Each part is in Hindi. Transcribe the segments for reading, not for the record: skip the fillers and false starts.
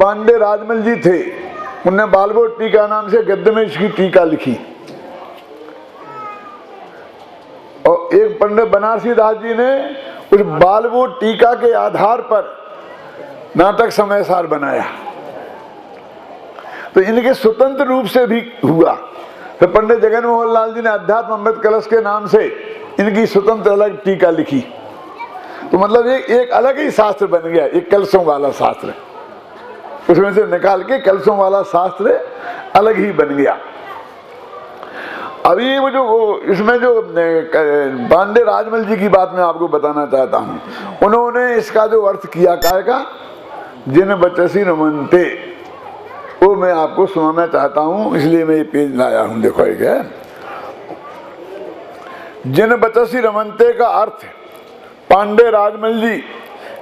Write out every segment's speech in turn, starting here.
पांडे राजमल जी थे, उनने बालबोध टीका नाम से गद्य में इसकी टीका लिखी। और एक पंडित बनारसी दास जी ने उस बालबोध टीका के आधार पर नाटक समय सार बनाया। तो इनके स्वतंत्र रूप से भी हुआ। फिर पंडित जगन मोहन लाल जी ने अध्यात्म अमृत कलश के नाम से इनकी स्वतंत्र अलग टीका लिखी। तो मतलब एक अलग ही शास्त्र बन गया, एक कलशों वाला शास्त्र, उसमें से निकाल के कलशों वाला शास्त्र अलग ही बन गया। अभी वो जो इसमें जो पांडे राजमल जी की बात मैं आपको बताना चाहता हूं, उन्होंने इसका जो अर्थ किया काय का, जिन बचसी रमनते, वो मैं आपको सुनाना चाहता हूं, इसलिए मैं ये पेज लाया हूं। देखो एक है, जिन बचसी रमनते का अर्थ पांडे राजमल जी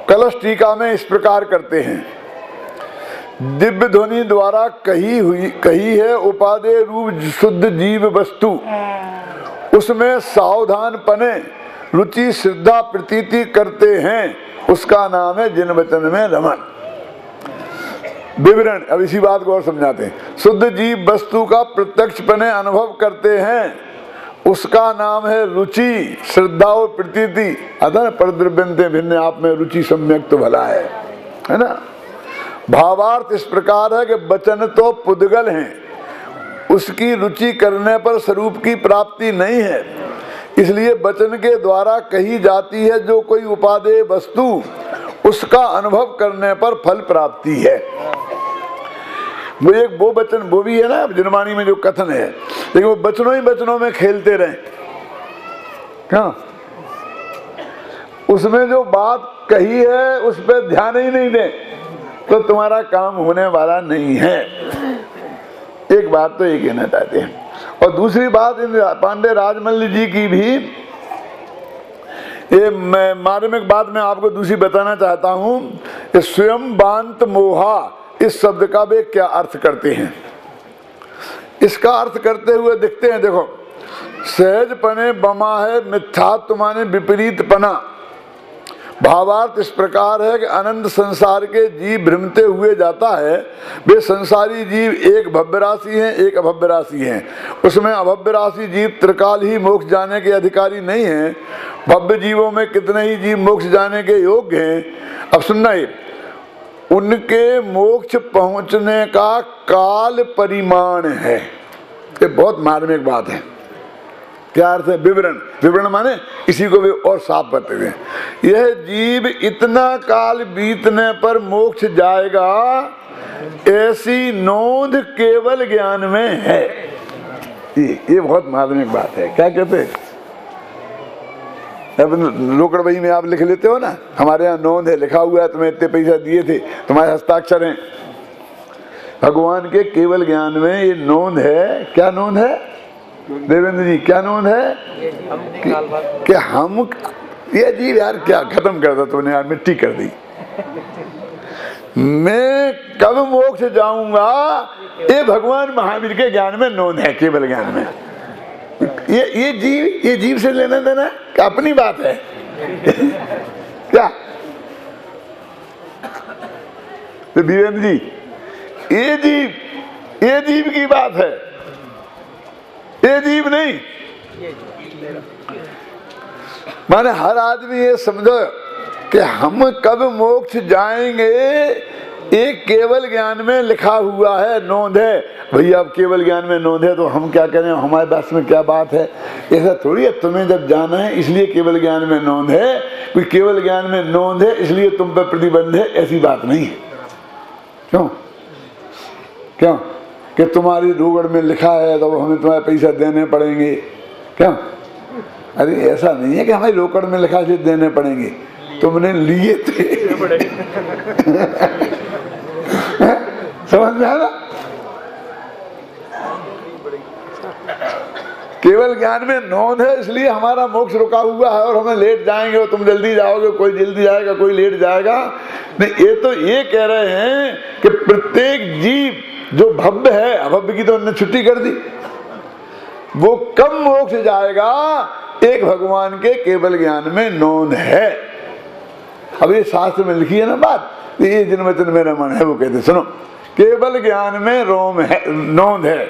कलश टीका में इस प्रकार करते हैं। दिव्य ध्वनि द्वारा कही है उपादेय रूप शुद्ध जीव वस्तु, उसमें सावधान पने रुचि श्रद्धा प्रतीति करते हैं, उसका नाम है जिन वचन में रमन। विवरण अब इसी बात को और समझाते हैं। शुद्ध जीव वस्तु का प्रत्यक्षपने अनुभव करते हैं, उसका नाम है रुचि श्रद्धा और प्रतीति। अतः परद्रव्यन्ते भिन्न, आप में रुचि सम्यक तो भला है ना। भावार्थ इस प्रकार है कि वचन तो पुद्गल हैं, उसकी रुचि करने पर स्वरूप की प्राप्ति नहीं है, इसलिए वचन के द्वारा कही जाती है जो कोई उपादेय वस्तु, उसका अनुभव करने पर फल प्राप्ति है। वो एक वो वचन वो भी है ना जनवाणी में जो कथन है, लेकिन वो बचनों ही बचनों में खेलते रहे, हाँ, उसमें जो बात कही है उस पर ध्यान ही नहीं दे तो तुम्हारा काम होने वाला नहीं है। एक बात तो ये कहना चाहते हैं। और दूसरी बात इन पांडे राजमल जी की भी ये मार्मिक बात मैं आपको दूसरी बताना चाहता हूं कि स्वयं बांत मोहा इस शब्द का वे क्या अर्थ करते हैं। इसका अर्थ करते हुए दिखते हैं, देखो, सहज पने बमा है मिथ्यात्व माने विपरीत पना। भावार्थ इस प्रकार है कि अनंत संसार के जीव भ्रमते हुए जाता है, वे संसारी जीव एक भव्य राशि हैं, एक अभव्य राशि हैं। उसमें अभव्य राशि जीव त्रिकाल ही मोक्ष जाने के अधिकारी नहीं हैं, भव्य जीवों में कितने ही जीव मोक्ष जाने के योग्य हैं। अब सुनना, ही उनके मोक्ष पहुंचने का काल परिमाण है। ये बहुत मार्मिक बात है। क्या अर्थ है? विवरण। विवरण माने इसी को भी और साफ करते हैं। यह जीव इतना काल बीतने पर मोक्ष जाएगा, ऐसी नोंद केवल ज्ञान में है। ये बहुत मार्मिक बात है। क्या कहते हैं? रोकड़ बही में आप लिख लेते हो ना, हमारे यहाँ नोंद है, लिखा हुआ है तुम्हें इतने पैसा दिए थे, तुम्हारे हस्ताक्षर हैं। भगवान के केवल ज्ञान में ये नोंद है। क्या नोंद है देवेंद्र जी? क्या नोंद है कि हम ये जीव यार क्या खत्म कर दो तुमने यार, मिट्टी कर दी। मैं कब मोक्ष जाऊंगा, ये भगवान महावीर के ज्ञान में नोंद है, केवल ज्ञान में। ये जीव से लेना देना क्या अपनी बात है? क्या तो वीरेंद्र जी, ये जीव की बात है, ये जीव नहीं। माने हर आदमी ये समझो कि हम कब मोक्ष जाएंगे, एक केवल ज्ञान में लिखा हुआ है, नोंद है। भैया अब केवल ज्ञान में नोंद है तो हम क्या करें, हमारे पास में क्या बात है? ऐसा थोड़ी है, तुम्हें जब जाना है इसलिए केवल ज्ञान में नोंद है, कोई केवल ज्ञान में नोंद है इसलिए तुम पर प्रतिबंध है, ऐसी बात नहीं है। क्यों कि तुम्हारी रोगड़ में लिखा है तो हमें तुम्हारे पैसा देने पड़ेंगे? क्या? अरे ऐसा नहीं है कि हमारी रोकड़ में लिखा से देने पड़ेंगे, तुमने लिए थे। समझ में आया ना? केवल ज्ञान में नोंद है इसलिए हमारा मोक्ष रुका हुआ है और हमें लेट जाएंगे और तुम जल्दी जाओगे, कोई जल्दी जाएगा कोई लेट जाएगा। नहीं, ये तो ये कह रहे हैं कि प्रत्येक जीव जो भव्य है, अभव्य की तो उन्होंने छुट्टी कर दी, वो कब मोक्ष जाएगा, एक भगवान के केवल ज्ञान में नोंद है। अब ये शास्त्र में लिखी है ना बात, ये जिन वचन मेरा मन है वो कहते सुनो, केवल ज्ञान में रोम है नोंद है।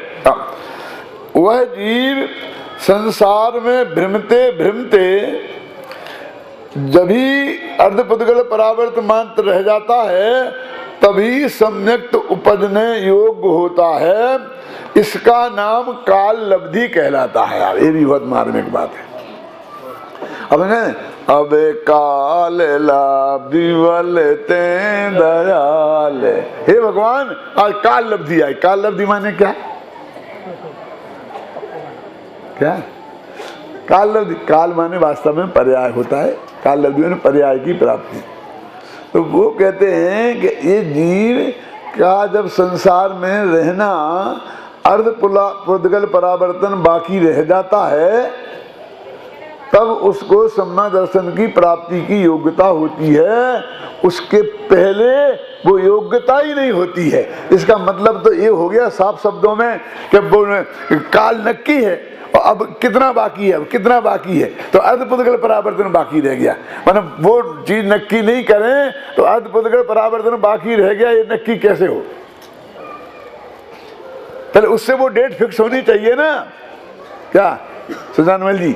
वह जीव संसार में भ्रमते भ्रमते जब ही अर्धपुद्गल परावर्त मात्र रह जाता है तभी सम्यक्त उपजने योग्य होता है। इसका नाम काल लब्धि कहलाता है। यार ये भी बहुत मार्मिक बात है। अब काल लब्धि बलते दयाल, हे भगवान आज काल लब्धि आई। काल लब्धि माने क्या? क्या काल लब्धि? काल माने वास्तव में पर्याय होता है। काल लब्धि माने पर्याय की प्राप्ति। तो वो कहते हैं कि ये जीव का जब संसार में रहना अर्धपुद्गल परावर्तन बाकी रह जाता है तब उसको सम्यक दर्शन की प्राप्ति की योग्यता होती है। उसके पहले वो योग्यता ही नहीं होती है। इसका मतलब तो ये हो गया साफ शब्दों में कि वो काल नक्की है और अब कितना बाकी है, कितना बाकी है, तो अर्धपुद्गल परावर्तन बाकी रह गया। मतलब वो चीज नक्की नहीं करें तो अर्धपुद्गल परावर्तन बाकी रह गया, ये नक्की कैसे हो? पहले उससे वो डेट फिक्स होनी चाहिए ना। क्या सुजानमल जी,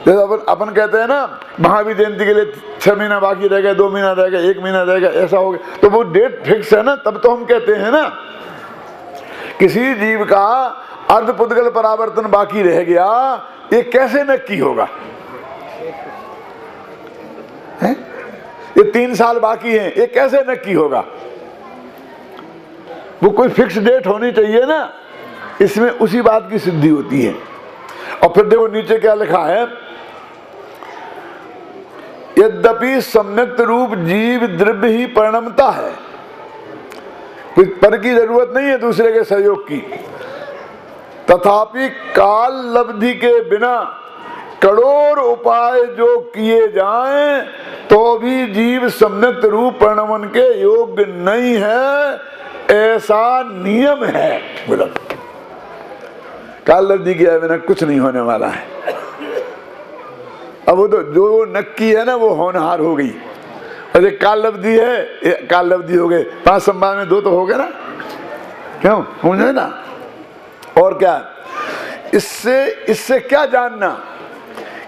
जैसे अपन कहते हैं ना महावीर जयंती के लिए 6 महीना बाकी रह गया, 2 महीना रह गया, 1 महीना रह गया, ऐसा हो गया, तो वो डेट फिक्स है ना, तब तो हम कहते हैं ना। किसी जीव का अर्धपुद्गल परावर्तन बाकी रह गया, ये कैसे नक्की होगा? है? ये 3 साल बाकी हैं, ये कैसे नक्की होगा? वो कोई फिक्स डेट होनी चाहिए ना, इसमें उसी बात की सिद्धि होती है। और फिर देखो नीचे क्या लिखा है, यद्यपि सम्यक्त रूप जीव द्रव्य ही परिणमता है, कोई पर की जरूरत नहीं है दूसरे के सहयोग की, तथापि काल लब्धि के बिना करोड़ उपाय जो किए जाएं तो भी जीव सम्यक्त रूप परिणमन के योग्य नहीं है, ऐसा नियम है। बोला काल लब्धि के बिना कुछ नहीं होने वाला है। अब वो तो जो नक्की है ना वो होनहार हो गई, और एक काल लब्धि है, काल लब्धि हो गए, 5 संभावना में 2 तो हो गए ना, क्यों समझे ना? और क्या इससे क्या जानना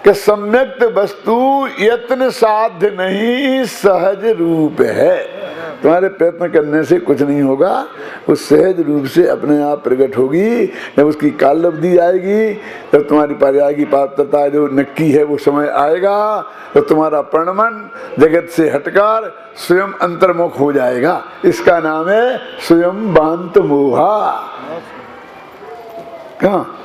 कि सम्यक्त वस्तु यत्न साध्य नहीं सहज रूप है। तुम्हारे प्रयत्न करने से कुछ नहीं होगा, वो सहज रूप से अपने आप प्रकट होगी। जब उसकी काल लब्धि आएगी तब तुम्हारी पर्याय की पात्रता जो नक्की है वो समय आएगा, तो तुम्हारा प्रणमन जगत से हटकर स्वयं अंतर्मुख हो जाएगा। इसका नाम है स्वयं बांत मोहा। कहाँ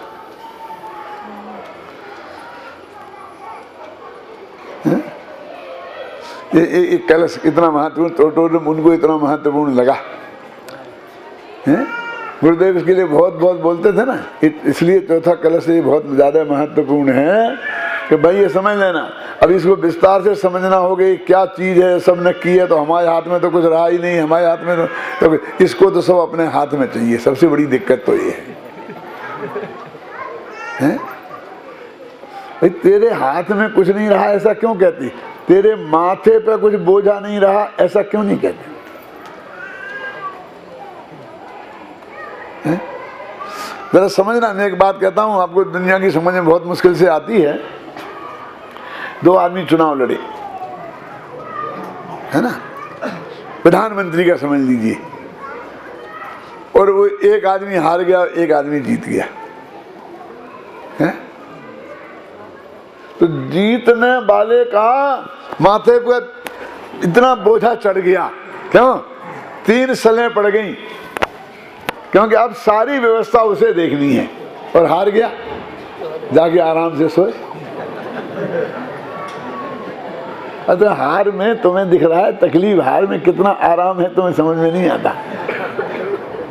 ये कलश इतना महत्वपूर्ण, टोटोरम उनको इतना महत्वपूर्ण लगा है। गुरुदेव इसके लिए बहुत बहुत बोलते थे ना, इसलिए चौथा कलश ये बहुत ज्यादा महत्वपूर्ण है कि भाई ये समझ लेना। अब इसको विस्तार से समझना हो गई क्या चीज है, सब ने की है, तो हमारे हाथ में तो कुछ रहा ही नहीं। हमारे हाथ में तो इसको तो सब अपने हाथ में चाहिए। सबसे बड़ी दिक्कत तो ये है। भाई तेरे हाथ में कुछ नहीं रहा ऐसा क्यों कहती? तेरे माथे पे कुछ बोझा नहीं रहा ऐसा क्यों नहीं कहते? जरा समझना, मैं एक बात कहता हूं आपको, दुनिया की समझ में बहुत मुश्किल से आती है। 2 आदमी चुनाव लड़े, है ना, प्रधानमंत्री का समझ लीजिए, और वो एक आदमी हार गया, एक आदमी जीत गया है। तो जीतने वाले का माथे पर इतना बोझा चढ़ गया, क्यों? 3 सलें पड़ गई, क्योंकि अब सारी व्यवस्था उसे देखनी है, और हार गया, जाके आराम से सोए। अतः हार में तुम्हें दिख रहा है तकलीफ, हार में कितना आराम है तुम्हें समझ में नहीं आता।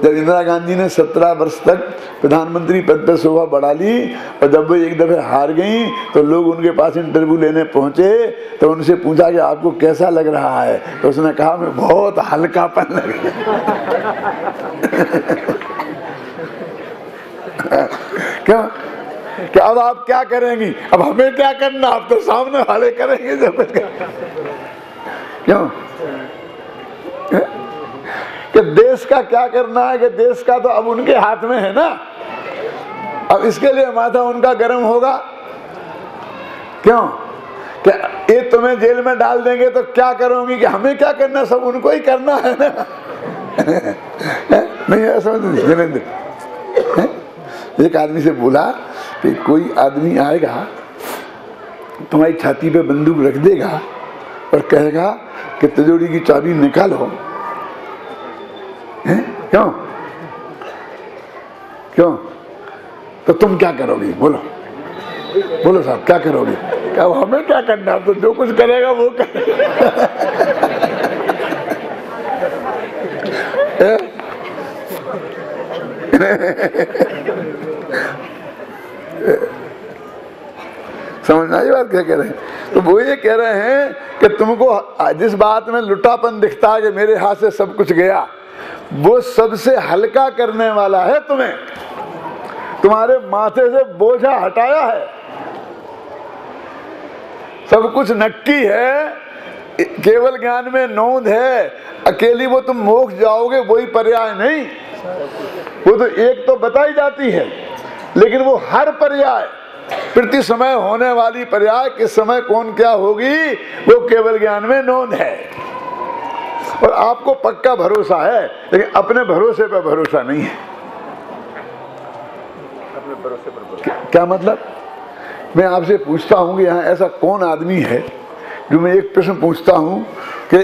जब इंदिरा गांधी ने 17 वर्ष तक प्रधानमंत्री पद पर शोभा बढ़ा ली, और जब वो एक दफे हार गई तो लोग उनके पास इंटरव्यू लेने पहुंचे, तो उनसे पूछा कि आपको कैसा लग रहा है? तो उसने कहा मैं बहुत हल्कापन लग रहा है। क्यों? कि अब आप क्या करेंगी? अब हमें क्या करना, आप तो सामने वाले करेंगे। जब क्यों? कि देश का क्या करना है, कि देश का तो अब उनके हाथ में है ना। अब इसके लिए माथा उनका गर्म होगा। क्यों? कि ये तुम्हें जेल में डाल देंगे तो क्या करोगी, कि हमें क्या करना, सब उनको ही करना है ना। नहीं है समझ वीरेंद्र? एक आदमी से बोला कि कोई आदमी आएगा तुम्हारी छाती पे बंदूक रख देगा और कहेगा कि तिजोरी की चाबी निकालो, हैं? क्यों? क्यों? तो तुम क्या करोगी? बोलो बोलो साहब, क्या करोगे? क्या हमें क्या करना, तो जो कुछ करेगा वो करेगा। समझना ये बात क्या कह रहे हैं? तो वो ये कह रहे हैं कि तुमको जिस बात में लुटापन दिखता है कि मेरे हाथ से सब कुछ गया, वो सबसे हल्का करने वाला है तुम्हें, तुम्हारे माथे से बोझा हटाया है। सब कुछ नक्की है, केवल ज्ञान में नोंद है। अकेली वो तुम मोक्ष जाओगे वही पर्याय नहीं, वो तो एक तो बताई जाती है, लेकिन वो हर पर्याय, प्रति समय होने वाली पर्याय, किस समय कौन क्या होगी, वो केवल ज्ञान में नोंद है। और आपको पक्का भरोसा है, लेकिन अपने भरोसे पर भरोसा नहीं है। अपने भरोसे पर क्या मतलब? मैं आपसे पूछता हूँ कि यहाँ ऐसा कौन आदमी है जो, मैं एक प्रश्न पूछता हूँ कि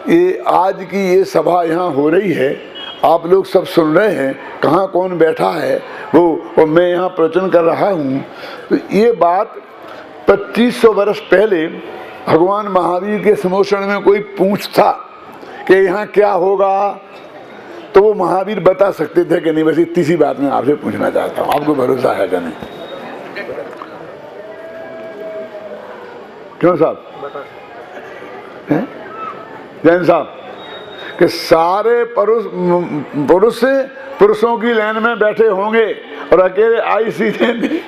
ये आज की ये सभा यहाँ हो रही है, आप लोग सब सुन रहे हैं, कहाँ कौन बैठा है वो, और मैं यहाँ प्रवचन कर रहा हूँ, तो ये बात 2500 वर्ष पहले भगवान महावीर के समोषण में कोई पूछता कि यहाँ क्या होगा, तो वो महावीर बता सकते थे कि नहीं? बस इतनी सी बात मैं आपसे पूछना चाहता हूँ, आपको भरोसा है कि नहीं? क्यों साहब? जैन साहब कि सारे पुरुषों की लाइन में बैठे होंगे और अकेले आई सीधे नहीं।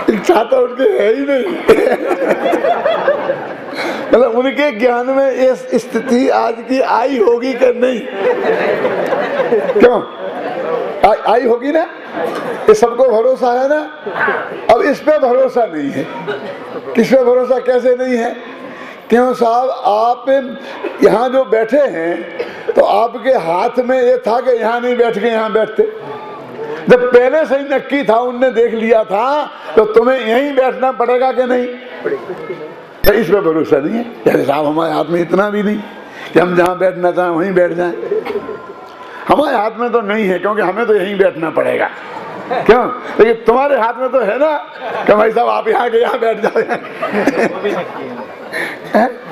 इच्छा तो उनके है ही नहीं। मतलब उनके ज्ञान में ये स्थिति आज की आई होगी कि नहीं? क्यों? आई होगी ना, ये सबको भरोसा है ना। अब इस पे भरोसा नहीं है। किस पे भरोसा कैसे नहीं है? क्यों साहब, आप यहाँ जो बैठे हैं तो आपके हाथ में ये था कि यहाँ नहीं बैठ के यहाँ बैठते। जब पहले से ही नक्की था, उनने देख लिया था, तो तुम्हें यहीं बैठना पड़ेगा कि नहीं? तो इस पे भरोसा नहीं है। अरे साहब, हमारे हाथ में इतना भी नहीं कि हम जहाँ बैठना चाहें वहीं बैठ जाएं। हमारे हाथ में तो नहीं है, क्योंकि हमें तो यहीं बैठना पड़ेगा। क्यों? लेकिन तुम्हारे हाथ में तो है ना कि भाई साहब आप यहाँ के यहाँ बैठ जाओ।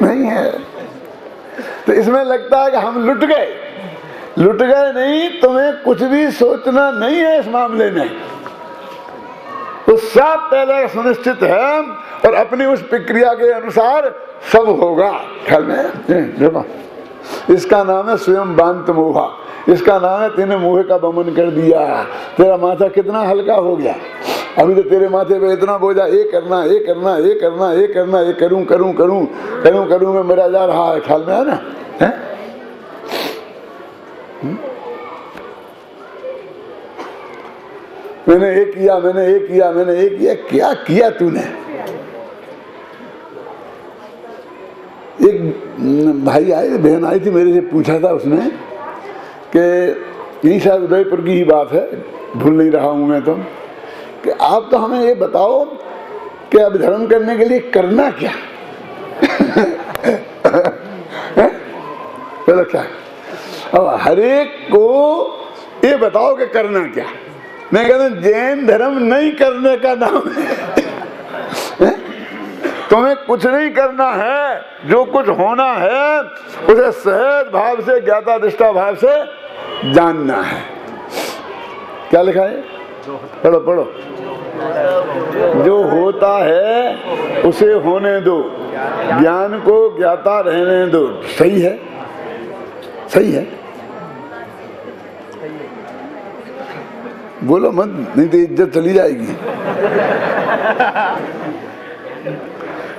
नहीं है। तो इसमें लगता है कि हम लुट गए। लुट गए नहीं, तुम्हें कुछ भी सोचना नहीं है इस मामले में। तो सब पहले सुनिश्चित है और अपनी उस प्रक्रिया के अनुसार सब होगा। ख्याल में देखो, इसका नाम है स्वयं बांत मोहा। इसका नाम है तेने मोह का दमन कर दिया। तेरा माथा कितना हल्का हो गया। अभी तो तेरे माथे पे इतना बोझा, ये करना, ये करना, ये करना, ये करना, ये करूं करूं करूं करूं करूं में मेरा जा रहा है। ख्याल में है ना? है? मैंने एक किया, मैंने एक किया, मैंने एक किया। क्या किया तूने? एक भाई आए, बहन आई थी, मेरे से पूछा था उसने कि यही शायद उदयपुर की ही बात है, भूल नहीं रहा हूं मैं, तो कि आप तो हमें ये बताओ कि अब धर्म करने के लिए करना क्या? चलो क्या, अब हर एक को ये बताओ कि करना क्या। मैं कहता हूं जैन धर्म नहीं करने का नाम है। तुम्हें कुछ नहीं करना है, जो कुछ होना है उसे सहज भाव से, ज्ञाता दृष्टा भाव से जानना है। क्या लिखा है? पढ़ो पढ़ो। जो होता है उसे होने दो, ज्ञान को ज्ञाता रहने दो। सही है, सही है, बोलो मत, नहीं तो इज्जत चली जाएगी।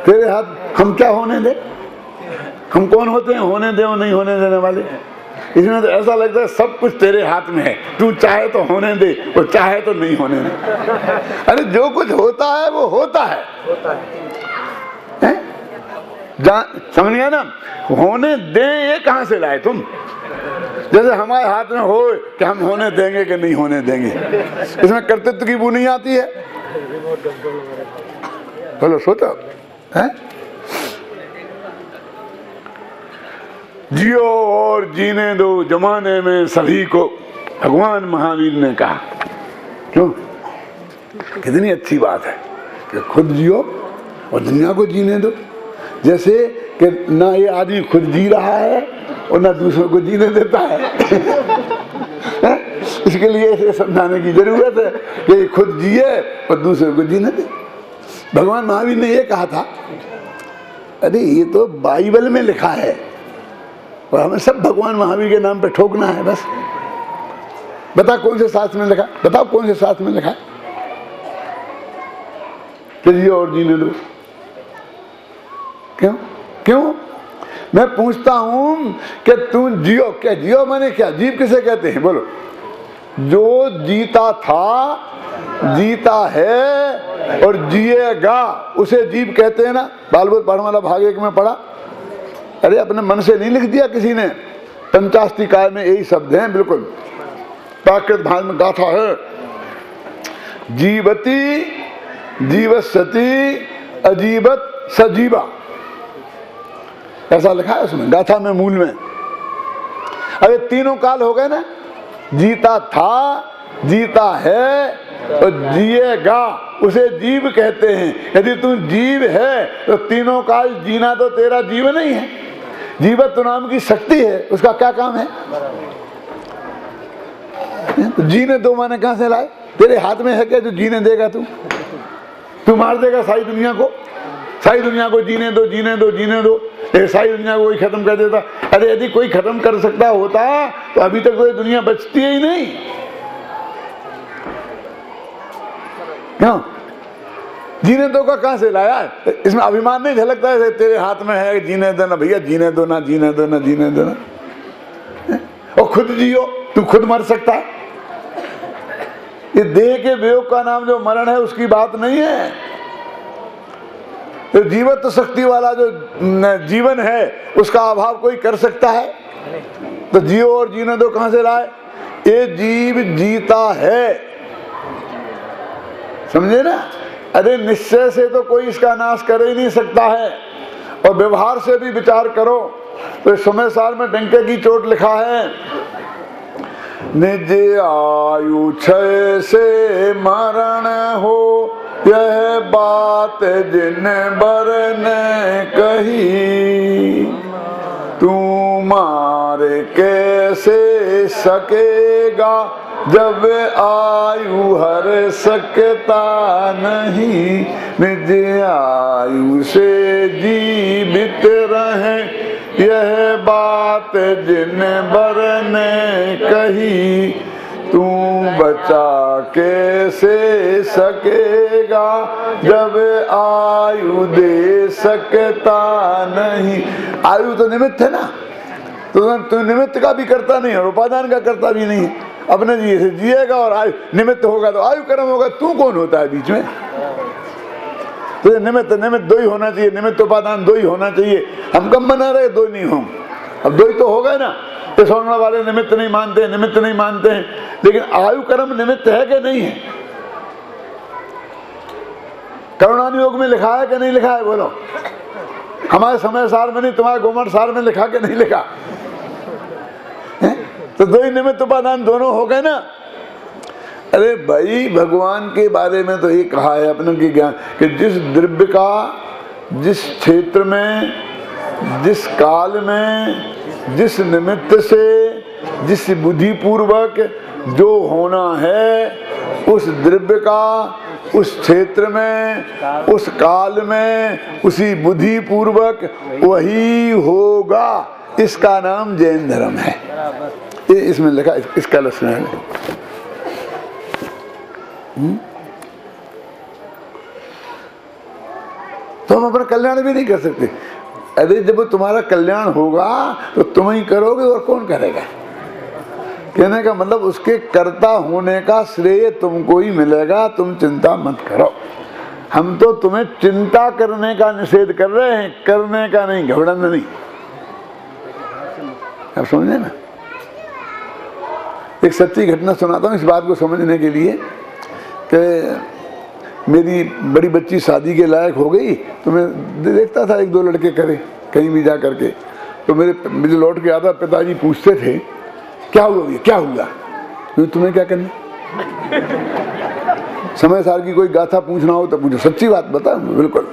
तेरे हाथ, हम क्या होने दे? हम कौन होते हैं होने दे और नहीं होने देने वाले? इसमें तो ऐसा लगता है सब कुछ तेरे हाथ में है, तू चाहे तो होने दे और चाहे तो नहीं होने दे। अरे जो कुछ होता है वो होता है, समझ गया ना? होने दे ये कहां से लाए तुम? जैसे हमारे हाथ में हो कि हम होने देंगे कि नहीं होने देंगे, इसमें कर्तृत्व की बू नहीं आती है। बोलो सोचो, है? जियो और जीने दो जमाने में सभी को, भगवान महावीर ने कहा। क्यों? कितनी अच्छी बात है कि खुद जियो और दुनिया को जीने दो। जैसे कि ना ये आदमी खुद जी रहा है और ना दूसरों को जीने देता है। इसके लिए इसे समझाने की जरूरत है कि खुद जिए और दूसरों को जीने दे। भगवान महावीर ने ये कहा था, अरे ये तो बाइबल में लिखा है और हमें सब भगवान महावीर के नाम पे ठोकना है बस। बता कौन से शास्त्र में लिखा? बताओ कौन से शास्त्र में लिखा है कि जियो और जीने दो? क्यों? क्यों? मैं पूछता हूं कि तू जियो, क्या जियो माने क्या? जीव किसे कहते हैं? बोलो। जो जीता था, जीता है और जिएगा उसे जीव कहते हैं ना। बालबोध पढ़ने वाला भाग 1 में पढ़ा। अरे अपने मन से नहीं लिख दिया किसी ने, पंचाष्टिकार में यही शब्द हैं बिल्कुल। प्राकृत भाग में गाथा है, जीवती जीवस्यति अजीवत सजीवा, ऐसा लिखा है उसमें गाथा में, मूल में। अरे तीनों काल हो गए ना, जीता था, जीता है और जिएगा उसे जीव कहते हैं। यदि तू जीव है तो तीनों काल जीना तो तेरा जीवन नहीं है। जीवत्व नाम की शक्ति है, उसका क्या काम है? तो जीने दो माने कहां से लाए? तेरे हाथ में है क्या जो जीने देगा? तू मार देगा सारी दुनिया को? सारी दुनिया को जीने दो, जीने दो, जीने दो, सारी दुनिया को कोई खत्म कर देता। अरे यदि कोई खत्म कर सकता होता तो अभी तक तो ये दुनिया बचती ही नहीं। क्यों? जीने दो का कहां से लाया? इसमें अभिमान नहीं झलकता है? तेरे हाथ में है जीने दो ना भैया, जीने दो ना, जीने दो ना, जीने दो ना। और खुद जियो, तू खुद मर सकता है। ये देह के वियोग का नाम जो मरण है उसकी बात नहीं है। तो जीवत्व शक्ति वाला जो जीवन है उसका अभाव कोई कर सकता है? तो जियो और जीने दो कहां से लाए? ये जीव जीता है, समझे ना? अरे निश्चय से तो कोई इसका नाश कर ही नहीं सकता है। और व्यवहार से भी विचार करो तो समय साल में डंके की चोट लिखा है, निज आयु क्षय से मरण हो, यह बात जिन बर ने कही, तू मारे कैसे सकेगा जब आयु हर सकता नहीं। निज आयु से जीवित रहे, यह बात जिन बर ने कही, तू बचा कैसे सकेगा जब आयु दे सकता नहीं। आयु तो निमित्त है ना, तो निमित्त का भी करता नहीं और उपादान का करता भी नहीं है। अपने जी से जिएगा और आयु निमित्त होगा तो आयु कर्म होगा। तू कौन होता है बीच में? तो निमित्त दो ही होना चाहिए, निमित्त उपादान दो ही होना चाहिए। हम कम बना रहे, दो नहीं हों। अब दो ही तो हो गए ना। तो सोना वाले निमित्त नहीं मानते हैं, निमित्त नहीं मानते हैं, लेकिन आयु कर्म निमित्त है कि नहीं है? करुणानियोग में लिखा है कि नहीं लिखा है? बोलो। हमारे समय सार में नहीं, तुम्हारे गोमठ सार में लिखा कि नहीं लिखा? तो दो ही निमित्त उपादान दोनों हो गए ना। अरे भाई भगवान के बारे में तो ये कहा है अपने के ज्ञान कि जिस द्रव्य का जिस क्षेत्र में, जिस काल में, जिस निमित्त से, जिस बुद्धि पूर्वक जो होना है, उस द्रव्य का उस क्षेत्र में, उस काल में, उसी बुद्धि पूर्वक वही होगा। इसका नाम जैन धर्म है। ये इसमें लिखा, इसका लक्षण है। तो हम अपना कल्याण भी नहीं कर सकते। अरे जब तुम्हारा कल्याण होगा तो तुम ही करोगे और कौन करेगा। कहने का मतलब उसके कर्ता होने का श्रेय तुमको ही मिलेगा, तुम चिंता मत करो। हम तो तुम्हें चिंता करने का निषेध कर रहे हैं, करने का नहीं, घबराना नहीं। आप समझे ना। एक सच्ची घटना सुनाता हूँ इस बात को समझने के लिए कि मेरी बड़ी बच्ची शादी के लायक हो गई तो मैं देखता था एक दो लड़के करे कहीं भी जा करके, तो मुझे लौट के आता पिताजी पूछते थे क्या हुआ ये, क्या हुआ। तुम्हें क्या करना, समय सार की कोई गाथा पूछना हो तो पूछो, सच्ची बात बता। बिल्कुल,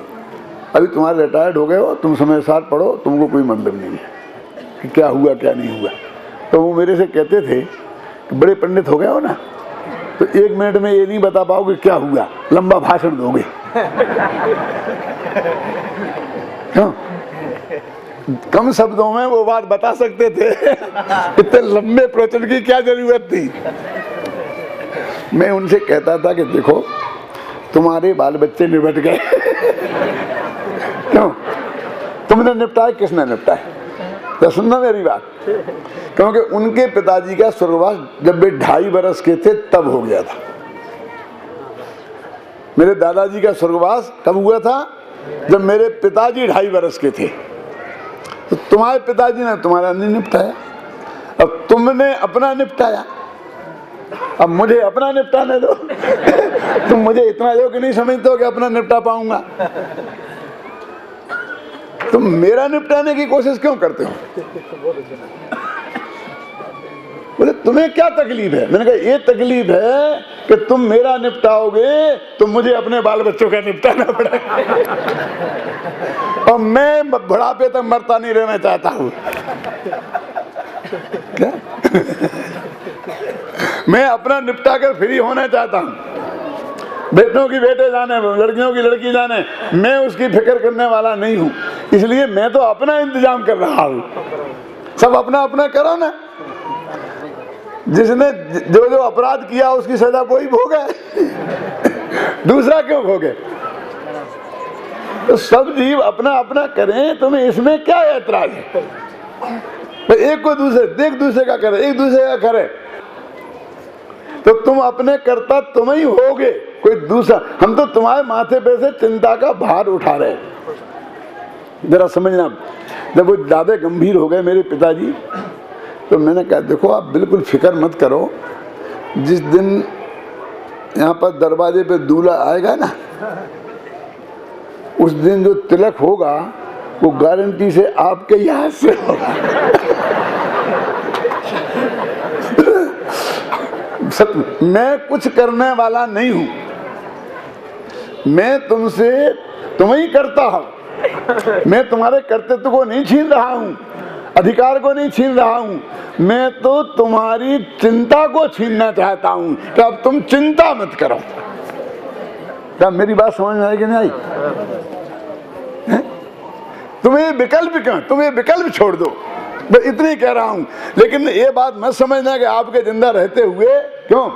अभी तुम्हारे रिटायर्ड हो गए हो, तुम समय सार पढ़ो, तुमको कोई मतलब नहीं है कि क्या हुआ क्या नहीं हुआ। तो वो मेरे से कहते थे कि बड़े पंडित हो गए हो ना, तो 1 मिनट में ये नहीं बता पाओगे क्या हुआ, लंबा भाषण दोगे। क्यों? कम शब्दों में वो बात बता सकते थे, इतने लंबे प्रवचन की क्या जरूरत थी। मैं उनसे कहता था कि देखो तुम्हारे बाल बच्चे निपट गए। क्यों? तुमने निपटाए, किसने निपटाए? तो सुनना मेरी बात, क्योंकि उनके पिताजी का स्वर्गवास जब वे 2.5 वर्ष के थे तब हो गया था। मेरे दादाजी का स्वर्गवास कब हुआ था? जब मेरे पिताजी 2.5 वर्ष के थे। तो तुम्हारे पिताजी ने तुम्हारा नहीं निपटाया, अब तुमने अपना निपटाया, अब मुझे अपना निपटाने दो। तुम मुझे इतना योग्य नहीं समझते हो कि अपना निपटा पाऊंगा, तुम मेरा निपटाने की कोशिश क्यों करते हो? बोले तुम्हें क्या तकलीफ है? मैंने कहा ये तकलीफ है कि तुम मेरा निपटाओगे तो मुझे अपने बाल बच्चों का निपटाना पड़ेगा, और मैं बुढ़ापे तक मरता नहीं रहना चाहता हूँ। क्या? मैं अपना निपटा कर फ्री होना चाहता हूँ। बेटों की बेटे जाने, लड़कियों की लड़की जाने, मैं उसकी फिक्र करने वाला नहीं हूँ। इसलिए मैं तो अपना इंतजाम कर रहा हूँ। सब अपना अपना करो ना। जिसने जो जो अपराध किया उसकी सजा कोई भोगे, दूसरा क्यों भोगे? तो सब जीव अपना अपना करें, तुम्हें इसमें क्या ऐतराज है? एक को दूसरे देख, दूसरे का करे, एक दूसरे का करे, तो तुम अपने कर्ता तुम ही होगे, कोई दूसरा। हम तो तुम्हारे माथे पे से चिंता का भार उठा रहे। जरा समझना, जब वो ज्यादा गंभीर हो गए मेरे पिताजी, तो मैंने कहा देखो आप बिल्कुल फिक्र मत करो, जिस दिन यहाँ पर दरवाजे पे दूल्हा आएगा ना, उस दिन जो तिलक होगा वो गारंटी से आपके ही हाथ से होगा। मैं कुछ करने वाला नहीं हूं, मैं तुमसे तुम ही करता हूं। मैं तुम्हारे कर्तव्य को नहीं छीन रहा हूं, अधिकार को नहीं छीन रहा हूं, मैं तो तुम्हारी चिंता को छीनना चाहता हूं कि अब तुम चिंता मत करो। क्या मेरी बात समझ में आई कि नहीं आई? तुम्हें विकल्प क्यों? तुम्हें विकल्प छोड़ दो, मैं इतनी कह रहा हूं। लेकिन ये बात मत समझना कि आपके जिंदा रहते हुए, क्यों,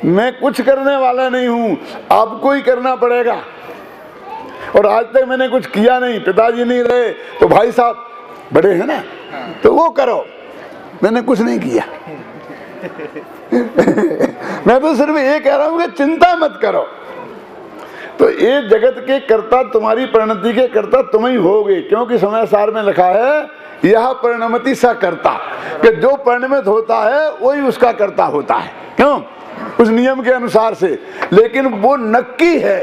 मैं कुछ करने वाला नहीं हूं, आपको ही करना पड़ेगा। और आज तक मैंने कुछ किया नहीं, पिताजी नहीं रहे तो भाई साहब बड़े हैं ना, तो वो करो, मैंने कुछ नहीं किया। मैं तो सिर्फ ये कह रहा हूं कि चिंता मत करो। तो ये जगत के कर्ता, तुम्हारी परिणति के कर्ता तुम ही होगे, क्योंकि समय सार में लिखा है यह परिणमति सा कर्ता, कि जो परिणमित होता है वही उसका कर्ता होता है। क्यों? उस नियम के अनुसार से। लेकिन वो नक्की है,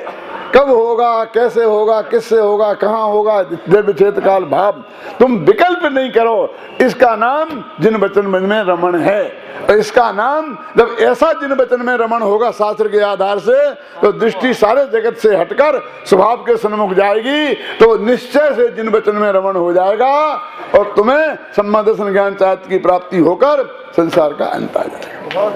कब होगा, कैसे होगा, किससे होगा, कहाँ होगा, द्रव्य क्षेत्र काल भाव। तुम विकल्प नहीं करो। इसका नाम जिन वचन में रमण है। इसका नाम जब ऐसा जिन वचन में रमण होगा शास्त्र के आधार से, तो दृष्टि सारे जगत से हटकर स्वभाव के सन्मुख जाएगी, तो निश्चय से जिन वचन में रमण हो जाएगा और तुम्हें सम्मा दर्शन ज्ञान चाहत की प्राप्ति होकर संसार का अंत आ जाएगा।